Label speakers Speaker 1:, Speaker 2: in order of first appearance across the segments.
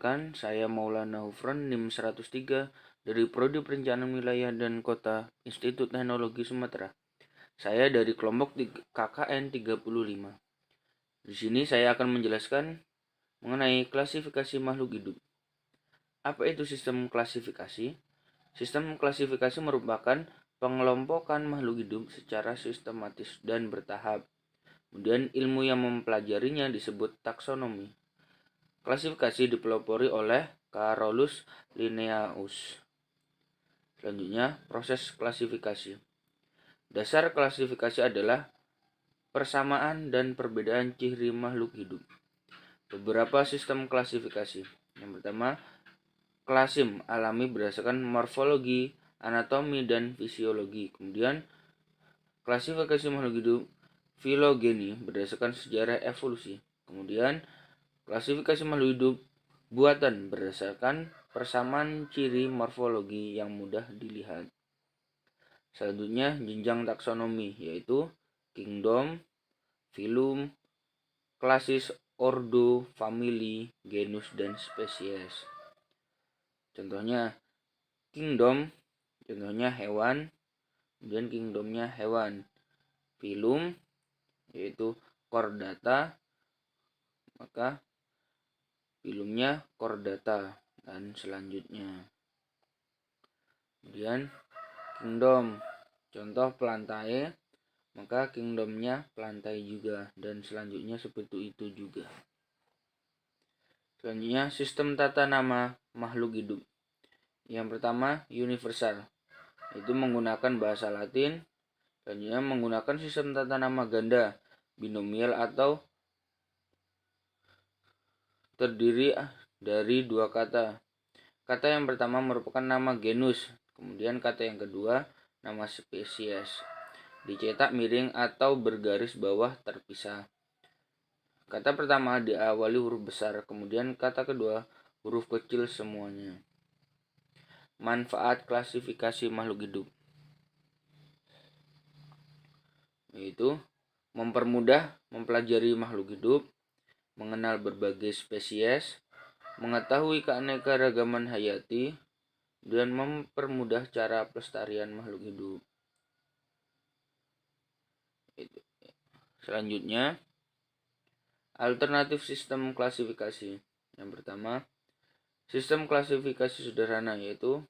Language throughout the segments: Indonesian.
Speaker 1: Perkenalkan, saya Maulana Hufran, NIM 103 dari Prodi Perencanaan Wilayah dan Kota, Institut Teknologi Sumatera. Saya dari kelompok KKN 35. Di sini saya akan menjelaskan mengenai klasifikasi makhluk hidup. Apa itu sistem klasifikasi? Sistem klasifikasi merupakan pengelompokan makhluk hidup secara sistematis dan bertahap. Kemudian ilmu yang mempelajarinya disebut taksonomi. Klasifikasi dipelopori oleh Carolus Linnaeus. Selanjutnya, proses klasifikasi. Dasar klasifikasi adalah persamaan dan perbedaan ciri makhluk hidup. Beberapa sistem klasifikasi. Yang pertama, klasim alami berdasarkan morfologi, anatomi, dan fisiologi. Kemudian, klasifikasi makhluk hidup filogeni berdasarkan sejarah evolusi. Kemudian, klasifikasi makhluk hidup buatan berdasarkan persamaan ciri morfologi yang mudah dilihat. Selanjutnya, jenjang taksonomi yaitu kingdom, filum, klasis, ordo, famili, genus, dan spesies. Contohnya, kingdom, contohnya hewan, kemudian kingdomnya hewan. Filum, yaitu chordata, maka filumnya chordata, dan selanjutnya. Kemudian kingdom, contoh plantae, maka kingdomnya plantae juga, dan selanjutnya seperti itu juga. Selanjutnya sistem tata nama makhluk hidup. Yang pertama universal, itu menggunakan bahasa Latin. Selanjutnya menggunakan sistem tata nama ganda, binomial atau terdiri dari dua kata. Kata yang pertama merupakan nama genus, kemudian kata yang kedua nama spesies. Dicetak miring atau bergaris bawah terpisah. Kata pertama diawali huruf besar, kemudian kata kedua huruf kecil semuanya. Manfaat klasifikasi makhluk hidup yaitu mempermudah mempelajari makhluk hidup, mengenal berbagai spesies, mengetahui keanekaragaman hayati, dan mempermudah cara pelestarian makhluk hidup. Selanjutnya, alternatif sistem klasifikasi. Yang pertama, sistem klasifikasi sederhana yaitu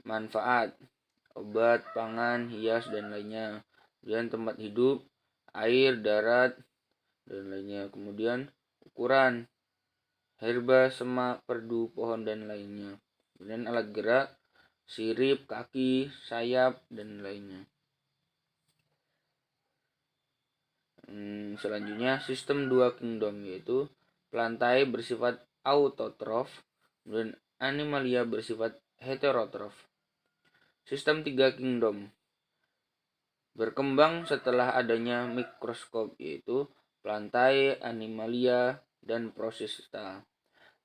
Speaker 1: manfaat, obat, pangan, hias, dan lainnya. Kemudian tempat hidup, air, darat, dan lainnya. Kemudian ukuran, herba, semak, perdu, pohon, dan lainnya. Kemudian alat gerak, sirip, kaki, sayap, dan lainnya. Selanjutnya sistem dua kingdom yaitu plantae bersifat autotrof, kemudian animalia bersifat heterotrof. Sistem tiga kingdom berkembang setelah adanya mikroskop yaitu plantae, animalia, dan protista.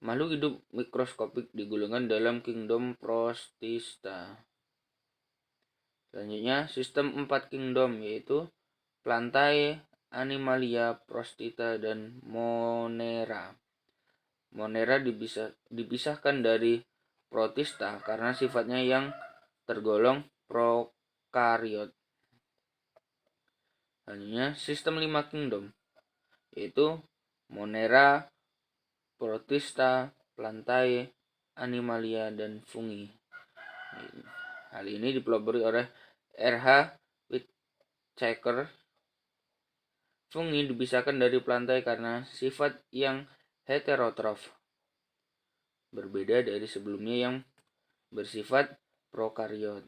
Speaker 1: Makhluk hidup mikroskopik digolongkan dalam kingdom protista. Selanjutnya sistem empat kingdom yaitu plantae, animalia, protista, dan monera. Monera dipisahkan dari protista karena sifatnya yang tergolong prokariot. Selanjutnya sistem 5 kingdom yaitu monera, protista, plantae, animalia, dan fungi. Hal ini dipelopori oleh R.H. Whittaker. Fungi dipisahkan dari plantae karena sifat yang heterotrof, berbeda dari sebelumnya yang bersifat prokariot.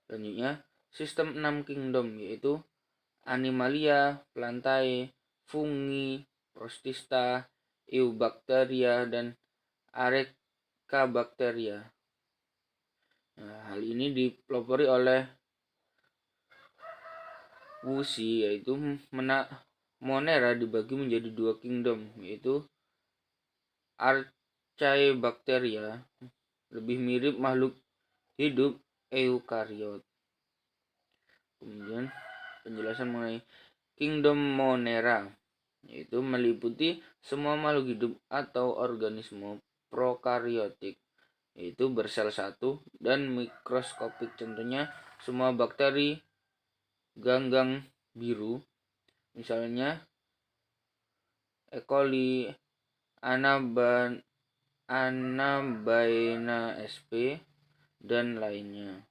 Speaker 1: Selanjutnya, sistem 6 kingdom yaitu animalia, plantae, fungi, protista, eubacteria, dan arecabacteria. Hal ini dipelopori oleh Wuxi, yaitu monera dibagi menjadi dua kingdom yaitu Archaebacteria, lebih mirip makhluk hidup eukariot. Kemudian penjelasan mengenai kingdom monera. yaitu meliputi semua makhluk hidup atau organisme prokariotik, yaitu bersel satu dan mikroskopik, contohnya semua bakteri ganggang biru, misalnya E. coli, Anabaena sp, dan lainnya.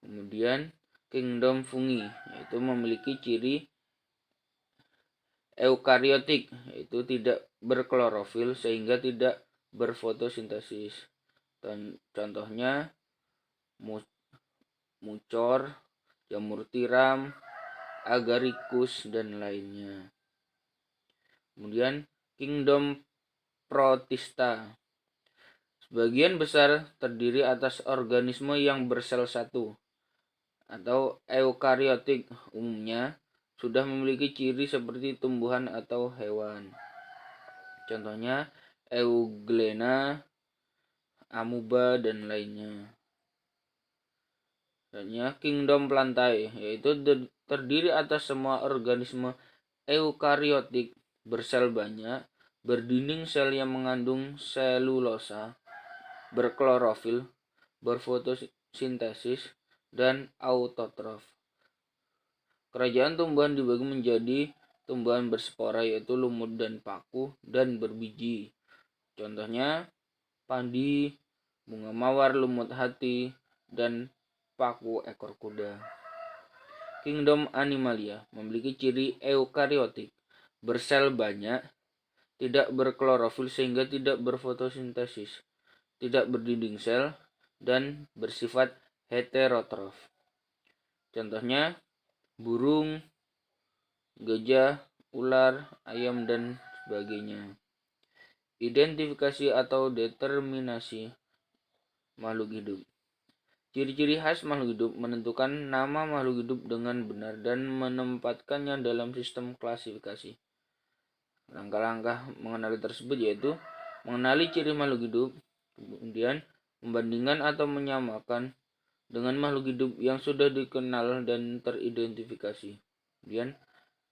Speaker 1: Kemudian kingdom fungi, yaitu memiliki ciri eukariotik, yaitu tidak berklorofil sehingga tidak berfotosintesis. Contohnya mucor, jamur tiram, agaricus, dan lainnya. Kemudian kingdom protista, sebagian besar terdiri atas organisme yang bersel satu atau eukariotik, umumnya sudah memiliki ciri seperti tumbuhan atau hewan. Contohnya Euglena, amuba, dan lainnya. Selanjutnya kingdom plantae, yaitu terdiri atas semua organisme eukariotik bersel banyak, berdinding sel yang mengandung selulosa, berklorofil, berfotosintesis, dan autotrof. Kerajaan tumbuhan dibagi menjadi tumbuhan berspora, yaitu lumut dan paku, dan berbiji. Contohnya padi, bunga mawar, lumut hati, dan paku ekor kuda. Kingdom Animalia memiliki ciri eukariotik, bersel banyak, tidak berklorofil sehingga tidak berfotosintesis, tidak berdinding sel, dan bersifat heterotrof. Contohnya burung, gajah, ular, ayam, dan sebagainya. Identifikasi atau determinasi makhluk hidup. Ciri-ciri khas makhluk hidup menentukan nama makhluk hidup dengan benar dan menempatkannya dalam sistem klasifikasi. Langkah-langkah mengenali tersebut yaitu mengenali ciri makhluk hidup, kemudian membandingkan atau menyamakan dengan makhluk hidup yang sudah dikenal dan teridentifikasi. Kemudian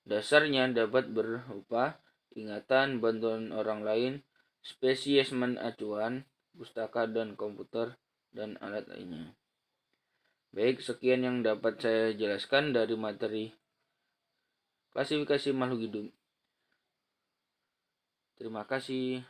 Speaker 1: dasarnya dapat berupa ingatan, bantuan orang lain, spesiesmen acuan, pustaka dan komputer, dan alat lainnya. Baik, sekian yang dapat saya jelaskan dari materi klasifikasi makhluk hidup. Terima kasih.